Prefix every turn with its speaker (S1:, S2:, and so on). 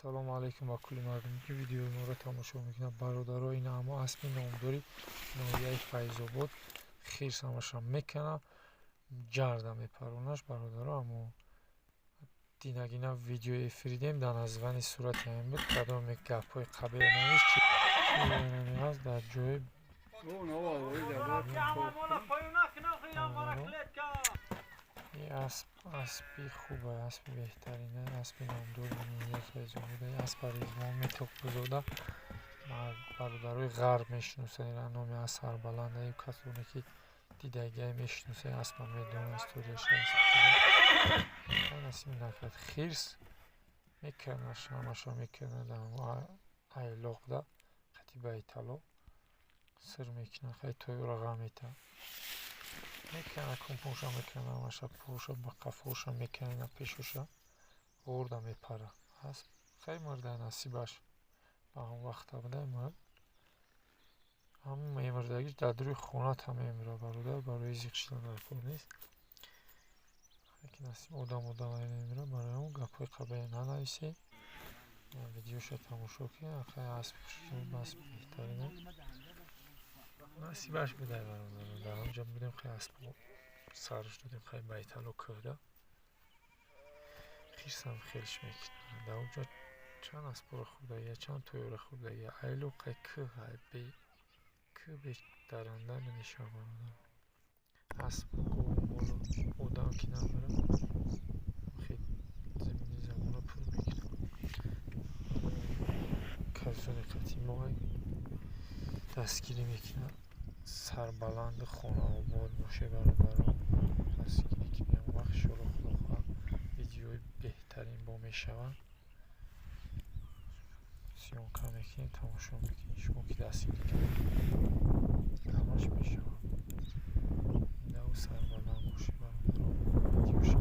S1: سلام علیکم با کلی مردمی که ویدیو ما رو تماشا میکنن. برادرها این اما اسب نامداری ناحیه فیض آباد خیرس همشان میکنه جرده میپرونش برادرها. اما دینگینا ویدیو افریدیم در نزوانی صورت همین بود کدام یک گپ های قبیل نویش چی هست در جای این اسبی خوبه، اسبی بهترینه، اسبی نامدار ناحیه فیض آباد. اسب ریزمان میتوق بزرده برادرای غرب میشناسن این نام از سربلنده ای کسانی که دیدگی میشناسه اسب میدونه استوریش هست این اسمی نکرد خیرس میکنه شمشا میکنه در ایلاق ده خطی بیتلا سر میکنه خیلی توی رقم میتن میکنه کمپوشا میکنه همشا پوشا با قفوشا میکنه پیشوشا غورده میپره اسب خیلی مرده نصیبش با هم وقت بوده مرد همون میمردگیش در روی خونات هم میمره برادر برای زیق شدن در کار نیست یکی نسیم آدم میمره برای اون گپای قبیل ننویسی ویدیوش تماشا کنی خیلی اسب اسب بهترینه نصیبش بده برادر در همجا بودیم خیلی اسب سرش دادیم خیلی بیتل و کرده خیرس هم خیلیش میکنه در اونجا چند اسب رو خوب دایه چند توی رو خوب دایه ایلو قی که بی که بهترنده نمیشه برادر اسب گوه مولو آدم که نبره خیلی زمینی زمان رو پر میکنه کسان قطیمه دستگیری میکنه سربلند خونه آباد باشه برادر دستگیری که میان وقت شلوخ ویدیوی بهترین با میشون سیون که میکنیم تماشا میکنیم شما که دستگیری کنیم همش میشون دو سربلند باشه برادر ویدیوش